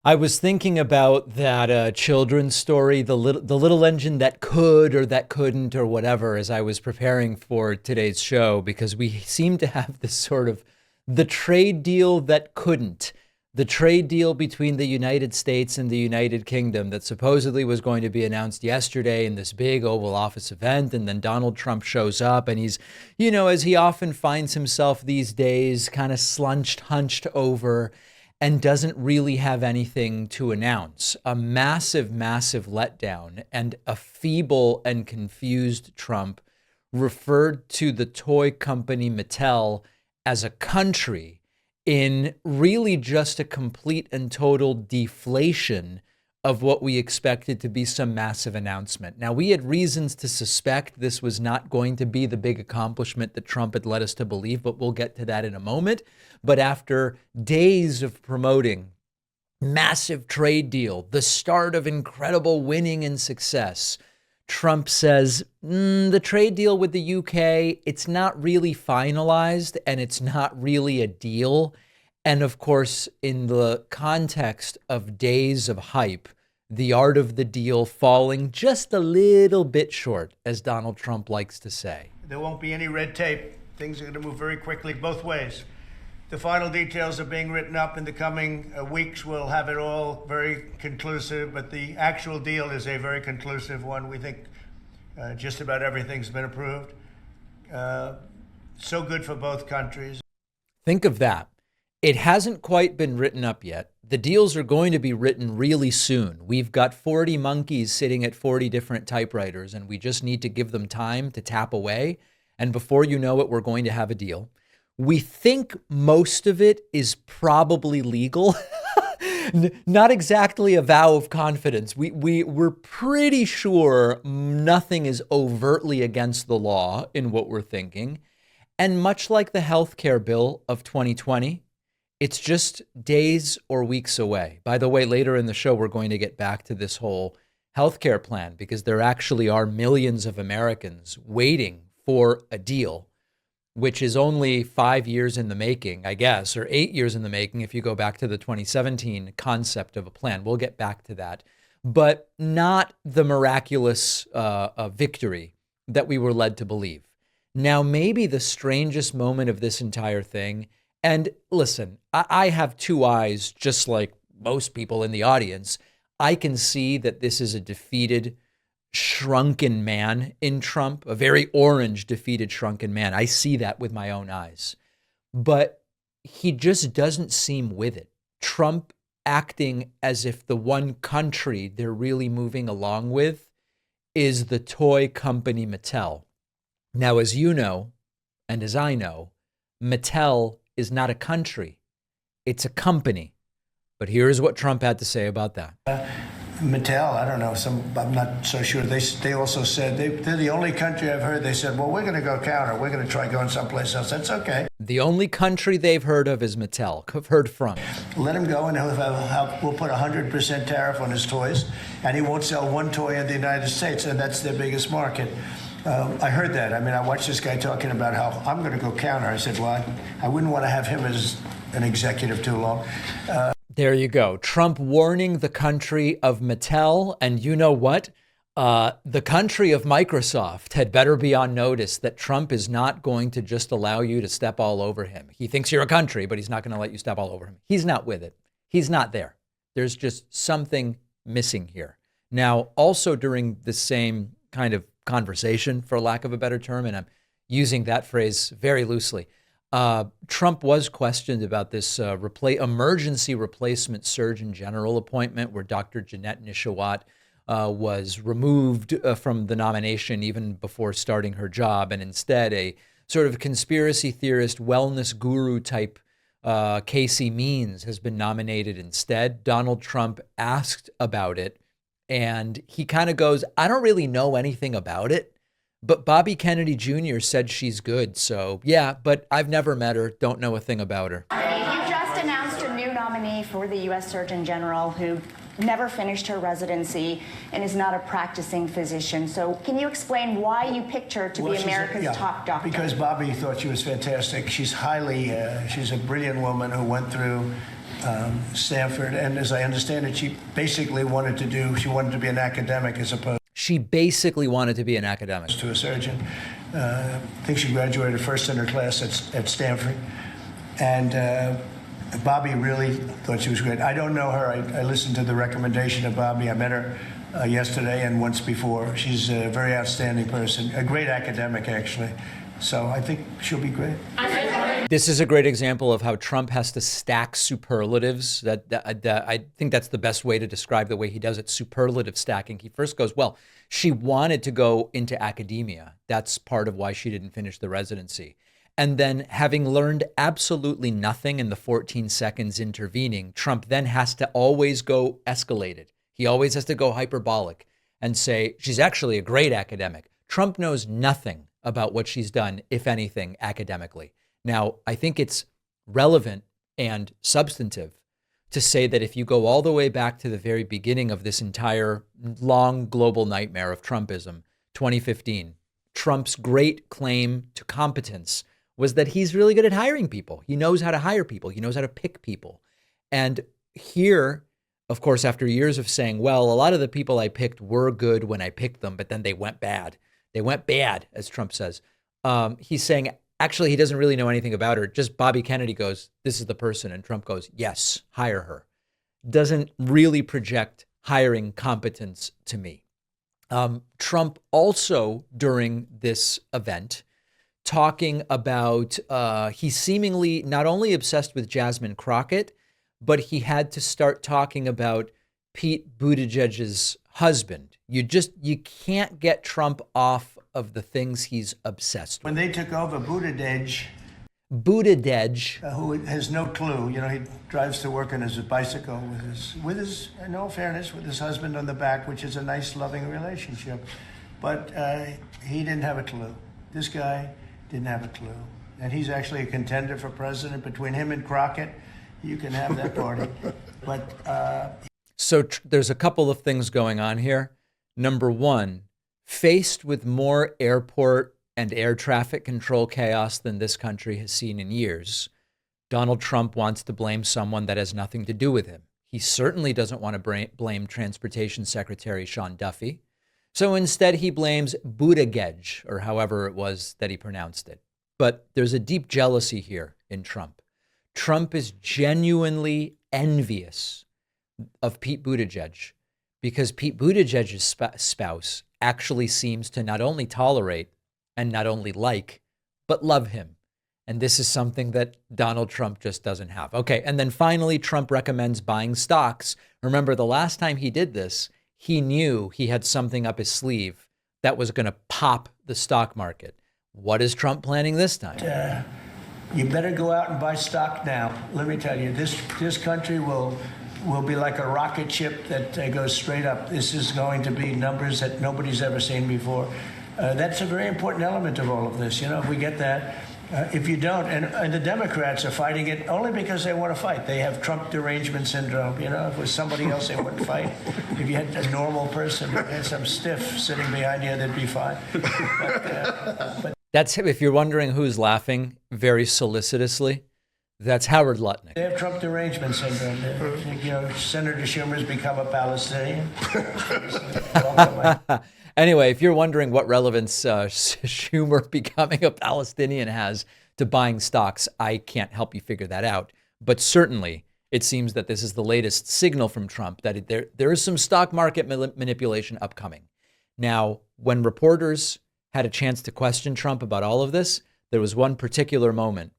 I was thinking about that children's story, the little engine that could or that couldn't or whatever, as I was preparing for today's show, because we seem to have this sort of the trade deal that couldn't, the trade deal between the United States and the United Kingdom that supposedly was going to be announced yesterday in this big Oval Office event, and then Donald Trump shows up, and he's, as he often finds himself these days, kind of slunched, hunched over and doesn't really have anything to announce. A massive, massive letdown, and a feeble and confused Trump referred to the toy company Mattel as a country in really just a complete and total deflation of what we expected to be some massive announcement. Now, we had reasons to suspect this was not going to be the big accomplishment that Trump had led us to believe, but we'll get to that in a moment. But after days of promoting massive trade deal, the start of incredible winning and success, Trump says, the trade deal with the UK, it's not really finalized and it's not really a deal. And of course, in the context of days of hype, the art of the deal falling just a little bit short, as Donald Trump likes to say. There won't be any red tape. Things are going to move very quickly both ways. The final details are being written up in the coming weeks. We'll have it all very conclusive, but the actual deal is a very conclusive one. We think just about everything's been approved. So good for both countries. Think of that. It hasn't quite been written up yet. The deals are going to be written really soon. We've got 40 monkeys sitting at 40 different typewriters, and we just need to give them time to tap away. And before you know it, we're going to have a deal. We think most of it is probably legal. Not exactly a vow of confidence. We're pretty sure nothing is overtly against the law in what we're thinking. And much like the healthcare bill of 2020, it's just days or weeks away. By the way, later in the show, we're going to get back to this whole healthcare plan because there actually are millions of Americans waiting for a deal, which is only 5 years in the making, I guess, or 8 years in the making if you go back to the 2017 concept of a plan. We'll get back to that, but not the miraculous victory that we were led to believe. Now, maybe the strangest moment of this entire thing, and listen, I have two eyes, just like most people in the audience. I can see that this is a defeated, shrunken man in Trump, a very orange, defeated, shrunken man. I see that with my own eyes. But he just doesn't seem with it. Trump acting as if the one country they're really moving along with is the toy company Mattel. Now, as you know, and as I know, Mattel is not a country. It's a company. But here's what Trump had to say about that. Mattel, I don't know, I'm not so sure. They also said, they're the only country I've heard, they said, well, we're going to go counter. We're going to try going someplace else. That's okay. The only country they've heard of is Mattel, heard from. Let him go and we'll put 100% tariff on his toys, and he won't sell one toy in the United States, and that's their biggest market. I heard that. I mean, I watched this guy talking about how I'm going to go counter. I said, well, I wouldn't want to have him as an executive too long. There you go. Trump warning the country of Mattel. And you know what? The country of Microsoft had better be on notice that Trump is not going to just allow you to step all over him. He thinks you're a country, but he's not going to let you step all over him. He's not with it. He's not there. There's just something missing here. Now, also during the same kind of conversation, for lack of a better term, and I'm using that phrase very loosely, Trump was questioned about this emergency replacement Surgeon General appointment where Dr. Jeanette Nishawat was removed from the nomination even before starting her job, and instead a sort of conspiracy theorist, wellness guru type Casey Means has been nominated instead. Donald Trump asked about it, and he kind of goes, I don't really know anything about it. But Bobby Kennedy Jr. said she's good. So, yeah, but I've never met her. Don't know a thing about her. You just announced a new nominee for the U.S. Surgeon General who never finished her residency and is not a practicing physician. So can you explain why you picked her to be America's top doctor? Because Bobby thought she was fantastic. She's she's a brilliant woman who went through Stanford, and as I understand it, she wanted to be an academic as opposed She basically wanted to be an academic. to a surgeon. I think she graduated first in her class at Stanford. And Bobby really thought she was great. I don't know her. I listened to the recommendation of Bobby. I met her yesterday and once before. She's a very outstanding person, a great academic, actually. So I think she'll be great. This is a great example of how Trump has to stack superlatives. I think that's the best way to describe the way he does it, superlative stacking. He first goes, well, she wanted to go into academia. That's part of why she didn't finish the residency. And then having learned absolutely nothing in the 14 seconds intervening, Trump then has to always go escalated. He always has to go hyperbolic and say, she's actually a great academic. Trump knows nothing about what she's done, if anything, academically. Now, I think it's relevant and substantive to say that if you go all the way back to the very beginning of this entire long global nightmare of Trumpism, 2015, Trump's great claim to competence was that he's really good at hiring people. He knows how to hire people. He knows how to pick people. And here, of course, after years of saying, well, a lot of the people I picked were good when I picked them, but then they went bad. They went bad, as Trump says. He's saying, actually, he doesn't really know anything about her. Just Bobby Kennedy goes, this is the person. And Trump goes, yes, hire her. Doesn't really project hiring competence to me. Trump also, during this event, talking about, he's seemingly not only obsessed with Jasmine Crockett, but he had to start talking about Pete Buttigieg's husband. You can't get Trump off of the things he's obsessed with. When they took over, Buttigieg, who has no clue, he drives to work on his bicycle with his, in all fairness, with his husband on the back, which is a nice, loving relationship. But he didn't have a clue. This guy didn't have a clue. And he's actually a contender for president. Between him and Crockett, you can have that party. But so there's a couple of things going on here. Number one, faced with more airport and air traffic control chaos than this country has seen in years, Donald Trump wants to blame someone that has nothing to do with him. He certainly doesn't want to blame Transportation Secretary Sean Duffy. So instead, he blames Buttigieg, or however it was that he pronounced it. But there's a deep jealousy here in Trump. Trump is genuinely envious of Pete Buttigieg because Pete Buttigieg's spouse actually seems to not only tolerate and not only like, but love him. And this is something that Donald Trump just doesn't have. Okay, and then finally, Trump recommends buying stocks. Remember, the last time he did this, he knew he had something up his sleeve that was going to pop the stock market. What is Trump planning this time? You better go out and buy stock now. Let me tell you, this country will be like a rocket ship that goes straight up. This is going to be numbers that nobody's ever seen before. That's a very important element of all of this. If we get that, if you don't, and the Democrats are fighting it only because they want to fight. They have Trump derangement syndrome. If it was somebody else, they wouldn't fight. If you had a normal person, and some stiff sitting behind you, they'd be fine. But That's, if you're wondering who's laughing very solicitously, that's Howard Lutnick. they have Trump derangement syndrome. Senator Schumer's become a Palestinian. Anyway, if you're wondering what relevance Schumer becoming a Palestinian has to buying stocks, I can't help you figure that out. But certainly, it seems that this is the latest signal from Trump that there is some stock market manipulation upcoming. Now, when reporters had a chance to question Trump about all of this, there was one particular moment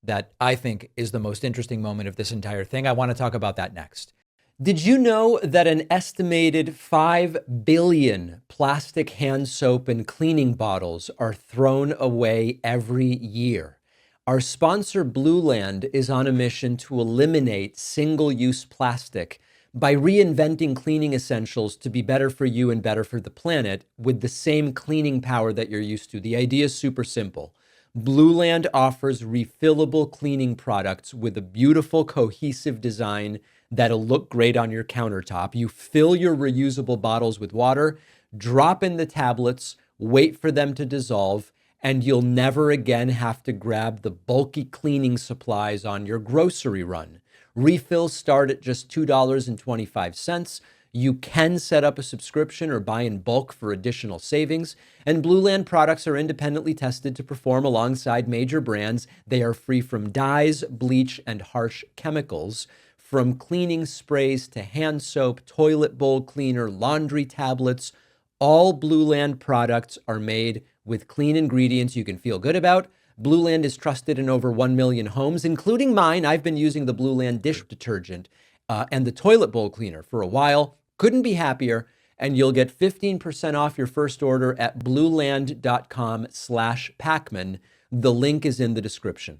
that I think is the most interesting moment of this entire thing. I want to talk about that next. Did you know that an estimated 5 billion plastic hand soap and cleaning bottles are thrown away every year? Our sponsor, Blueland, is on a mission to eliminate single-use plastic by reinventing cleaning essentials to be better for you and better for the planet with the same cleaning power that you're used to. The idea is super simple. Blueland offers refillable cleaning products with a beautiful, cohesive design that'll look great on your countertop. You fill your reusable bottles with water, drop in the tablets, wait for them to dissolve, and you'll never again have to grab the bulky cleaning supplies on your grocery run. Refills start at just $2.25. You can set up a subscription or buy in bulk for additional savings. And Blueland products are independently tested to perform alongside major brands. They are free from dyes, bleach, and harsh chemicals. From cleaning sprays to hand soap, toilet bowl cleaner, laundry tablets, all Blueland products are made with clean ingredients you can feel good about. Blueland is trusted in over 1 million homes, including mine. I've been using the Blueland dish detergent and the toilet bowl cleaner for a while. Couldn't be happier. And you'll get 15% off your first order at blueland.com/Pacman. The link is in the description.